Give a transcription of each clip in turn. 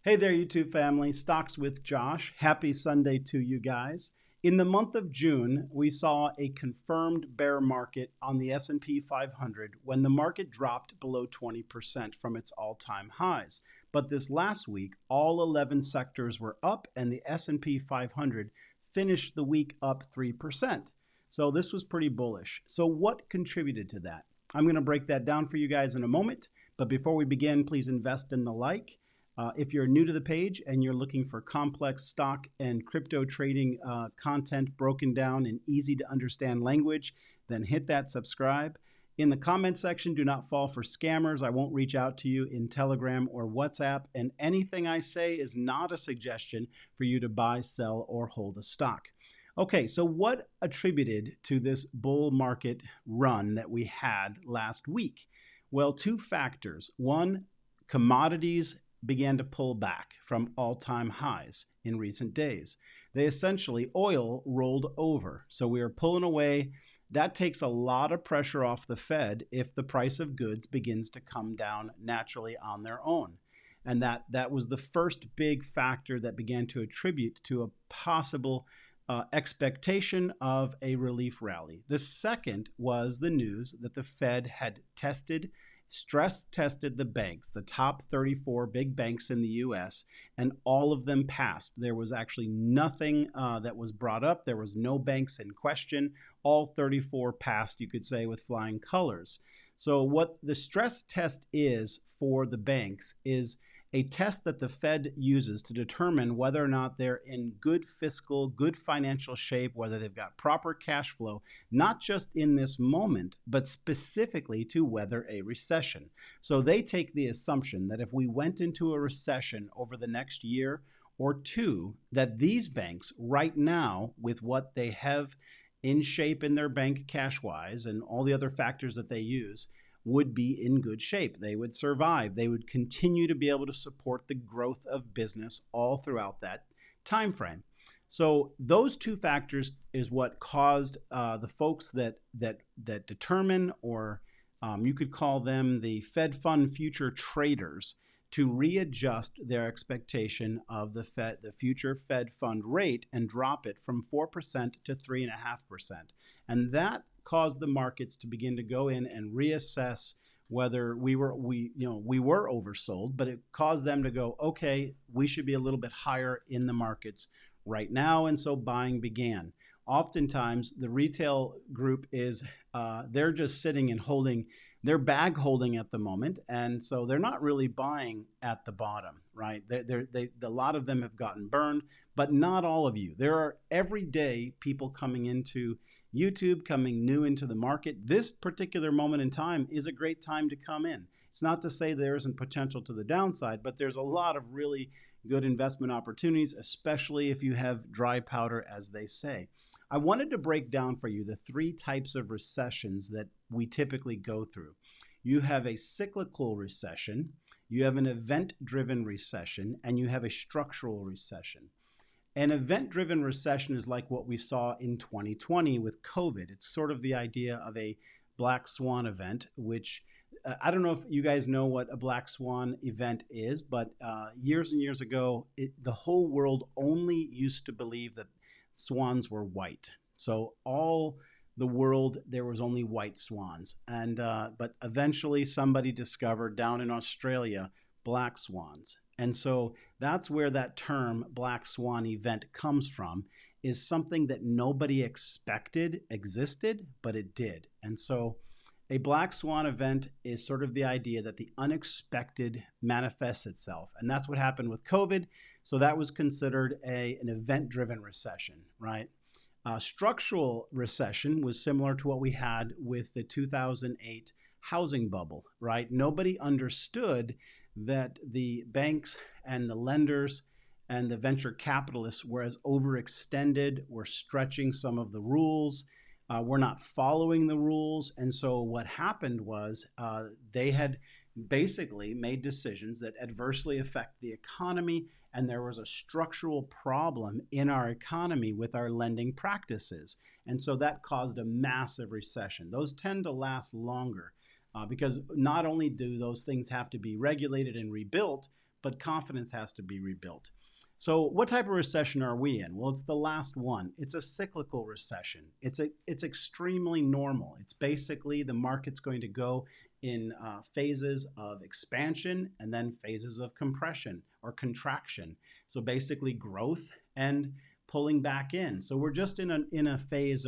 Hey there, YouTube family. Stocks with Josh. Happy Sunday to you guys. In the month of June, we saw a confirmed bear market on the S&P 500 when the market dropped below 20% from its all-time highs. But this last week, all 11 sectors were up and the S&P 500 finished the week up 3%. So this was pretty bullish. So what contributed to that? I'm going to break that down for you guys in a moment. But before we begin, please invest in the like. If you're new to the page and you're looking for complex stock and crypto trading content broken down in easy to understand language, then hit that subscribe. In the comment section, do not fall for scammers. I won't reach out to you in Telegram or WhatsApp, and anything I say is not a suggestion for you to buy, sell, or hold a stock. Okay, so what attributed to this bull market run that we had last week? Well, two factors. One, commodities began to pull back from all-time highs in recent days. They essentially, oil rolled over. So we are pulling away. That takes a lot of pressure off the Fed if the price of goods begins to come down naturally on their own. And that was the first big factor that began to attribute to a possible expectation of a relief rally. The second was the news that the Fed had stress tested the banks, the top 34 big banks in the US, and all of them passed. There was actually nothing that was brought up. There was no banks in question. All 34 passed, you could say, with flying colors. So what the stress test is for the banks is a test that the Fed uses to determine whether or not they're in good fiscal, good financial shape, whether they've got proper cash flow, not just in this moment, but specifically to weather a recession. So they take the assumption that if we went into a recession over the next year or two, that these banks right now, with what they have in shape in their bank cash-wise and all the other factors that they use, would be in good shape. They would survive. They would continue to be able to support the growth of business all throughout that time frame. So those two factors is what caused the folks that determine, or you could call them the Fed Fund future traders, to readjust their expectation of the future Fed Fund rate and drop it from 4% to 3.5%. And that caused the markets to begin to go in and reassess whether we were oversold, but it caused them to go, okay, we should be a little bit higher in the markets right now. And so buying began. Oftentimes the retail group is, they're just sitting and holding, they're bag holding at the moment. And so they're not really buying at the bottom, right? A lot of them have gotten burned, but not all of you. There are every day people coming into YouTube, coming new into the market. This particular moment in time is a great time to come in. It's not to say there isn't potential to the downside, but there's a lot of really good investment opportunities, especially if you have dry powder, as they say. I wanted to break down for you the three types of recessions that we typically go through. You have a cyclical recession, you have an event-driven recession, and you have a structural recession. An event-driven recession is like what we saw in 2020 with COVID. It's sort of the idea of a black swan event, which I don't know if you guys know what a black swan event is, but years and years ago, the whole world only used to believe that swans were white. So all the world, there was only white swans. And but eventually somebody discovered down in Australia black swans. And so that's where that term black swan event comes from, is something that nobody expected existed, but it did. And so a black swan event is sort of the idea that the unexpected manifests itself. And that's what happened with COVID. So that was considered an event-driven recession, right? Structural recession was similar to what we had with the 2008 housing bubble, right? Nobody understood that the banks and the lenders and the venture capitalists were as overextended, were stretching some of the rules, were not following the rules. And so what happened was they had basically made decisions that adversely affect the economy, and there was a structural problem in our economy with our lending practices. And so that caused a massive recession. Those tend to last longer because not only do those things have to be regulated and rebuilt, but confidence has to be rebuilt. So what type of recession are we in? Well, it's the last one. It's a cyclical recession. It's extremely normal. It's basically the market's going to go in phases of expansion and then phases of compression or contraction. So basically growth and pulling back in. So we're just in a phase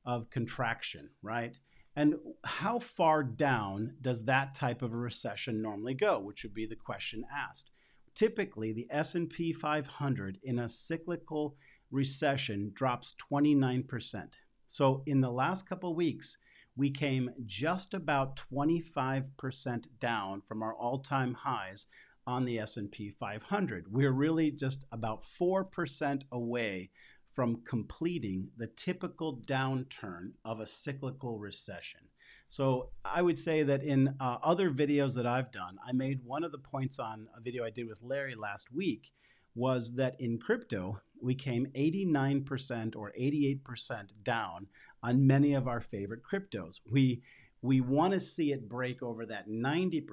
of contraction, right? And how far down does that type of a recession normally go, which would be the question asked. Typically, the S&P 500 in a cyclical recession drops 29%. So in the last couple of weeks, we came just about 25% down from our all-time highs on the S&P 500. We're really just about 4% away from completing the typical downturn of a cyclical recession. So I would say that in other videos that I've done, I made one of the points on a video I did with Larry last week was that in crypto, we came 89% or 88% down on many of our favorite cryptos. We want to see it break over that 90%,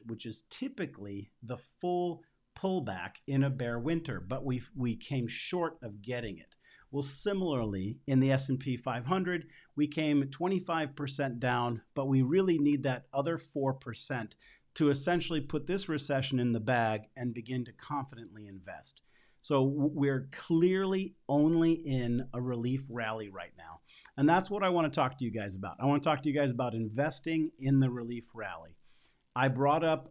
which is typically the full pullback in a bear winter, but we came short of getting it. Well, similarly, in the S&P 500, we came 25% down, but we really need that other 4% to essentially put this recession in the bag and begin to confidently invest. So we're clearly only in a relief rally right now. And that's what I want to talk to you guys about. I want to talk to you guys about investing in the relief rally. I brought up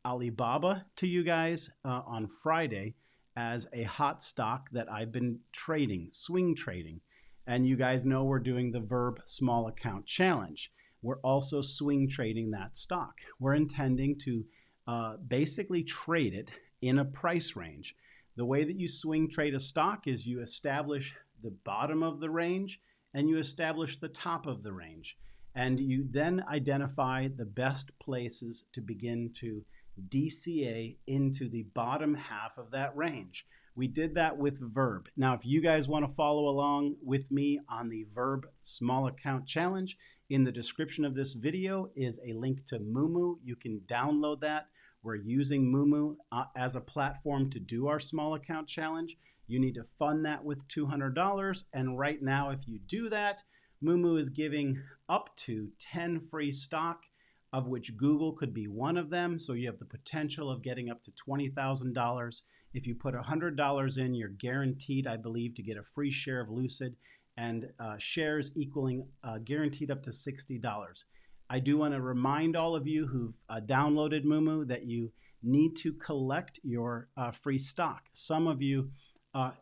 Alibaba to you guys on Friday as a hot stock that I've been trading, swing trading. And you guys know we're doing the Verb Small Account Challenge. We're also swing trading that stock. We're intending to basically trade it in a price range. The way that you swing trade a stock is you establish the bottom of the range and you establish the top of the range. And you then identify the best places to begin to DCA into the bottom half of that range. We did that with Verb. Now, if you guys want to follow along with me on the Verb Small Account Challenge, in the description of this video is a link to moomoo. You can download that. We're using moomoo as a platform to do our small account challenge. You need to fund that with $200. And right now, if you do that, moomoo is giving up to 10 free stock, of which Google could be one of them. So you have the potential of getting up to $20,000. If you put $100 in, you're guaranteed, I believe, to get a free share of Lucid and shares equaling guaranteed up to $60. I do want to remind all of you who've downloaded moomoo that you need to collect your free stock. Some of you,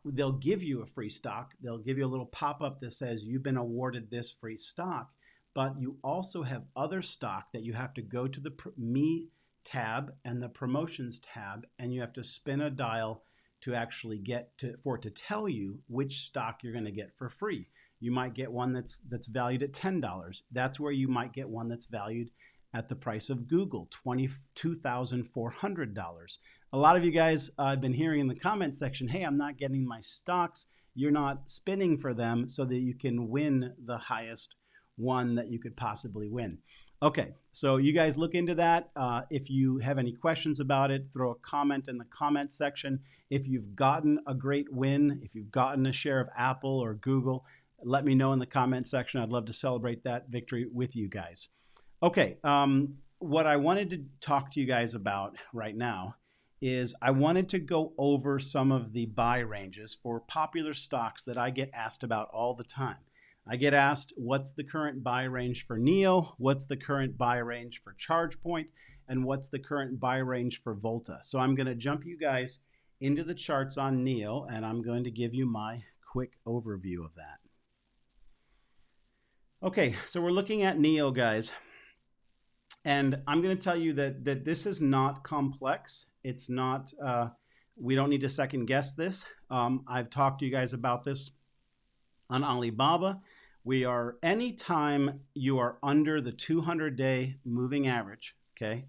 they'll give you a free stock. They'll give you a little pop-up that says you've been awarded this free stock, but you also have other stock that you have to go to the Me tab and the Promotions tab, and you have to spin a dial to actually get for it to tell you which stock you're going to get for free. You might get one that's valued at $10. That's where you might get one that's valued at the price of Google, $22,400. A lot of you guys I've been hearing in the comment section, hey, I'm not getting my stocks. You're not spinning for them so that you can win the highest one that you could possibly win. Okay, so you guys look into that. If you have any questions about it, throw a comment in the comment section. If you've gotten a great win, if you've gotten a share of Apple or Google, let me know in the comment section. I'd love to celebrate that victory with you guys. Okay, what I wanted to talk to you guys about right now is I wanted to go over some of the buy ranges for popular stocks that I get asked about all the time. I get asked, what's the current buy range for NIO? What's the current buy range for ChargePoint? And what's the current buy range for Volta? So I'm going to jump you guys into the charts on NIO, and I'm going to give you my quick overview of that. Okay, so we're looking at NIO, guys. And I'm going to tell you that this is not complex. It's not, we don't need to second guess this. I've talked to you guys about this on Alibaba. We are, anytime you are under the 200-day moving average, okay,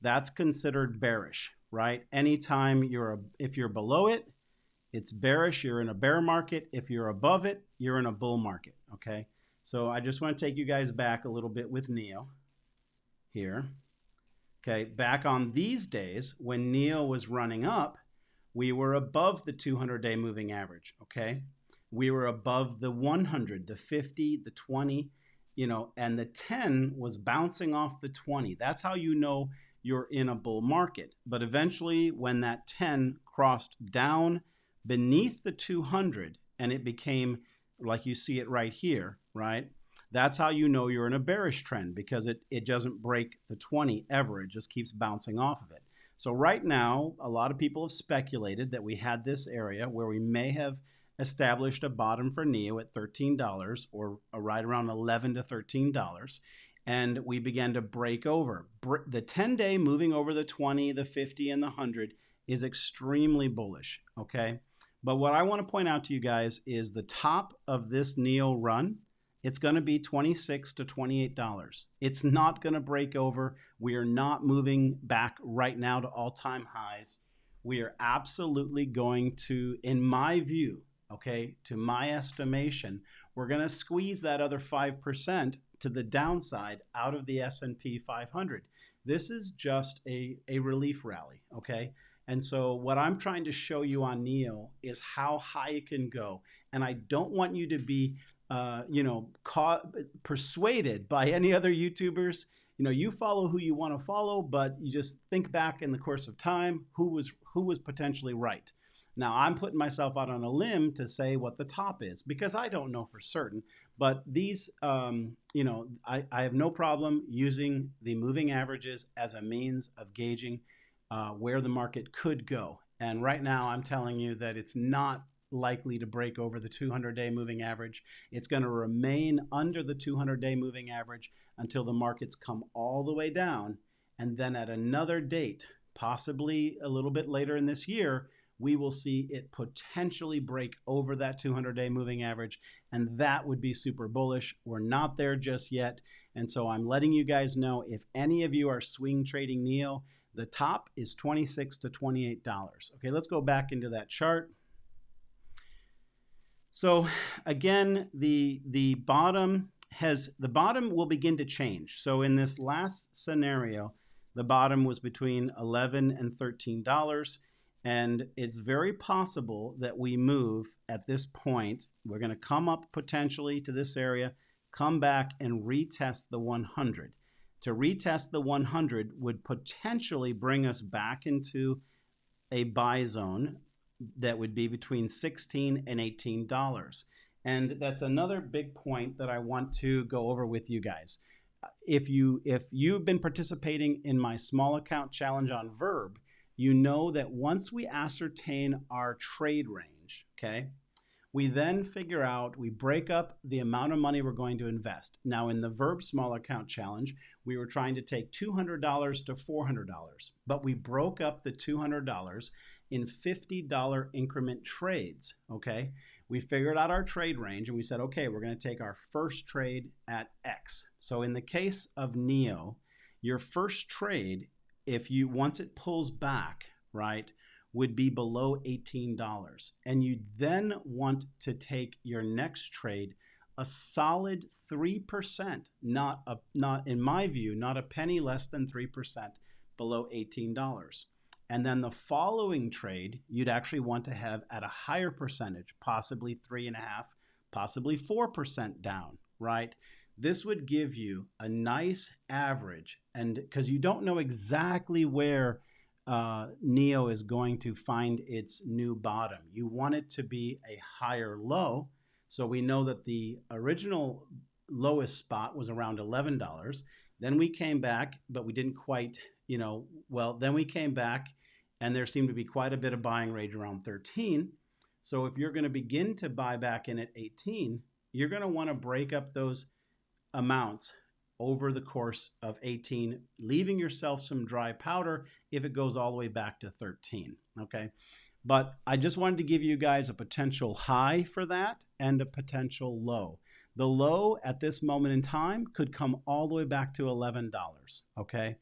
that's considered bearish, right? Anytime if you're below it, it's bearish, you're in a bear market. If you're above it, you're in a bull market, okay? So I just want to take you guys back a little bit with NIO here. Okay, back on these days when NIO was running up, we were above the 200-day moving average, okay? We were above the 100, the 50, the 20, and the 10 was bouncing off the 20. That's how you know you're in a bull market. But eventually, when that 10 crossed down beneath the 200 and it became like you see it right here, right? That's how you know you're in a bearish trend, because it doesn't break the 20 ever. It just keeps bouncing off of it. So right now, a lot of people have speculated that we had this area where we may have established a bottom for NIO at $13 or right around $11 to $13. And we began to break over. The 10-day moving over the 20, the 50, and the 100 is extremely bullish, okay? But what I want to point out to you guys is the top of this NIO run, it's going to be $26 to $28. It's not going to break over. We are not moving back right now to all-time highs. We are absolutely going to, in my view, okay, to my estimation, we're going to squeeze that other 5% to the downside out of the S&P 500. This is just a relief rally, okay? And so what I'm trying to show you on NIO is how high it can go. And I don't want you to be persuaded by any other YouTubers. You follow who you want to follow, but you just think back in the course of time who was potentially right. Now, I'm putting myself out on a limb to say what the top is, because I don't know for certain. But these, I have no problem using the moving averages as a means of gauging where the market could go. And right now, I'm telling you that it's not likely to break over the 200-day moving average. It's going to remain under the 200-day moving average until the markets come all the way down. And then at another date, possibly a little bit later in this year, we will see it potentially break over that 200-day moving average, and that would be super bullish. We're not there just yet, and so I'm letting you guys know, if any of you are swing trading NIO, the top is $26 to $28. Okay, let's go back into that chart. So again, the bottom will begin to change. So in this last scenario, the bottom was between $11 and $13. And it's very possible that we move at this point. We're going to come up potentially to this area, come back and retest the 100. To retest the 100 would potentially bring us back into a buy zone that would be between $16 and $18. And that's another big point that I want to go over with you guys. If you've been participating in my small account challenge on Verb, you know that once we ascertain our trade range, okay, we then figure out, we break up the amount of money we're going to invest. Now, in the Verb Small Account Challenge, we were trying to take $200 to $400, but we broke up the $200 in $50 increment trades, okay? We figured out our trade range and we said, okay, we're going to take our first trade at X. So in the case of NIO, your first trade, once it pulls back, right, would be below $18. And you then want to take your next trade a solid 3%, not in my view, not a penny less than 3% below $18. And then the following trade, you'd actually want to have at a higher percentage, possibly 3.5%, possibly 4% down, right? This would give you a nice average, and because you don't know exactly where NIO is going to find its new bottom. You want it to be a higher low. So we know that the original lowest spot was around $11. Then we came back, but we didn't quite, then we came back and there seemed to be quite a bit of buying rage around 13. So if you're going to begin to buy back in at 18, you're going to want to break up those amounts over the course of 18, leaving yourself some dry powder if it goes all the way back to 13, okay? But I just wanted to give you guys a potential high for that and a potential low. The low at this moment in time could come all the way back to $11, okay?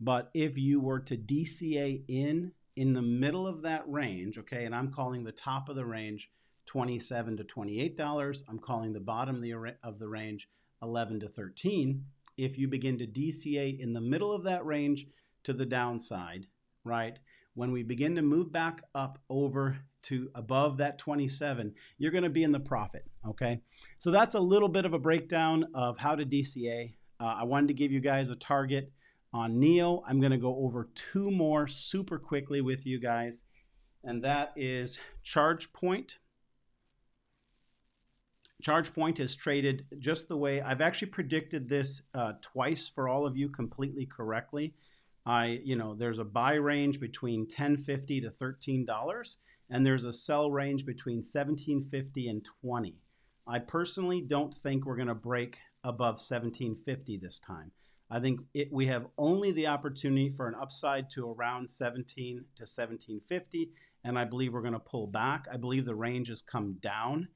But if you were to DCA in the middle of that range, okay, and I'm calling the top of the range $27 to $28, I'm calling the bottom of the range $11 to $13. If you begin to DCA in the middle of that range, to the downside, right? When we begin to move back up over to above that 27, you're going to be in the profit, okay? So that's a little bit of a breakdown of how to DCA. I wanted to give you guys a target on NIO. I'm going to go over two more super quickly with you guys, and that is ChargePoint. ChargePoint is traded just the way I've actually predicted this twice for all of you completely correctly. There's a buy range between $10.50 to $13, and there's a sell range between $17.50 and $20. I personally don't think we're going to break above $17.50 this time. I think we have only the opportunity for an upside to around $17 to $17.50, and I believe we're going to pull back. I believe the range has come down.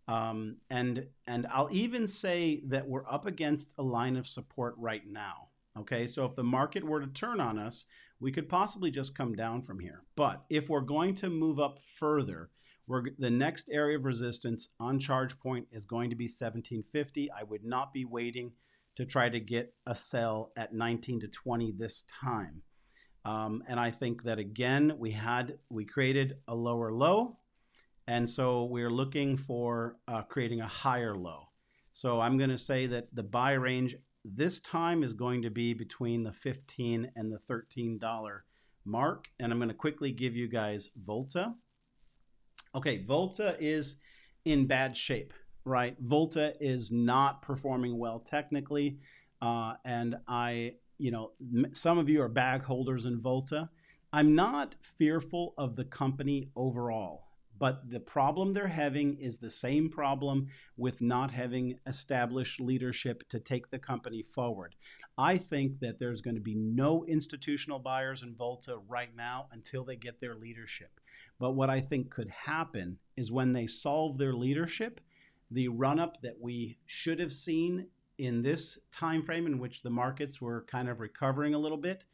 And I'll even say that we're up against a line of support right now. Okay, so if the market were to turn on us, we could possibly just come down from here. But if we're going to move up further, the next area of resistance on ChargePoint is going to be $17.50. I would not be waiting to try to get a sell at 19 to 20 this time. And I think that again, we created a lower low, and so we're looking for creating a higher low. So I'm going to say that the buy range this time is going to be between the $15 and the $13 mark. And I'm going to quickly give you guys Volta. Okay, Volta is in bad shape, right? Volta is not performing well technically. And some of you are bag holders in Volta. I'm not fearful of the company overall. But the problem they're having is the same problem with not having established leadership to take the company forward. I think that there's going to be no institutional buyers in Volta right now until they get their leadership. But what I think could happen is when they solve their leadership, the run-up that we should have seen in this time frame in which the markets were kind of recovering a little bit,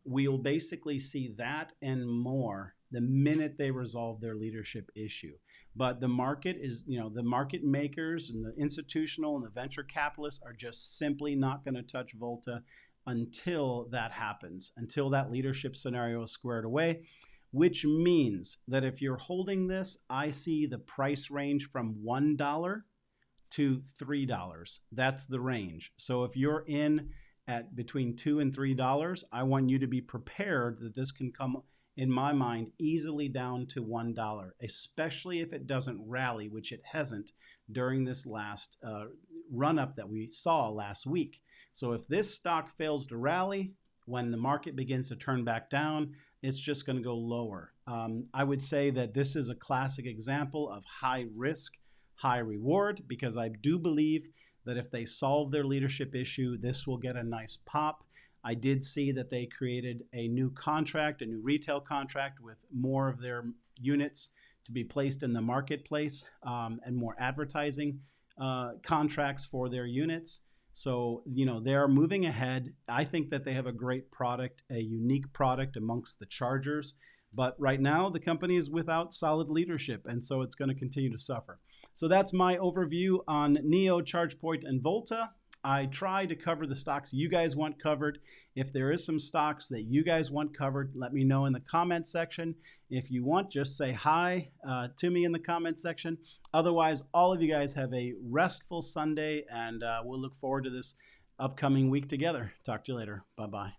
we'll basically see that and more the minute they resolve their leadership issue. But the market is, the market makers and the institutional and the venture capitalists are just simply not going to touch Volta until that happens, until that leadership scenario is squared away, which means that if you're holding this, I see the price range from $1 to $3. That's the range. So if you're in at between $2 and $3, I want you to be prepared that this can come, in my mind, easily down to $1, especially if it doesn't rally, which it hasn't during this last run-up that we saw last week. So if this stock fails to rally, when the market begins to turn back down, it's just going to go lower. I would say that this is a classic example of high risk, high reward, because I do believe that if they solve their leadership issue, this will get a nice pop. I did see that they created a new contract, a new retail contract with more of their units to be placed in the marketplace and more advertising contracts for their units. So, they're moving ahead. I think that they have a great product, a unique product amongst the chargers. But right now, the company is without solid leadership, and so it's going to continue to suffer. So that's my overview on NIO, ChargePoint, and Volta. I try to cover the stocks you guys want covered. If there is some stocks that you guys want covered, let me know in the comment section. If you want, just say hi to me in the comment section. Otherwise, all of you guys have a restful Sunday, and we'll look forward to this upcoming week together. Talk to you later. Bye-bye.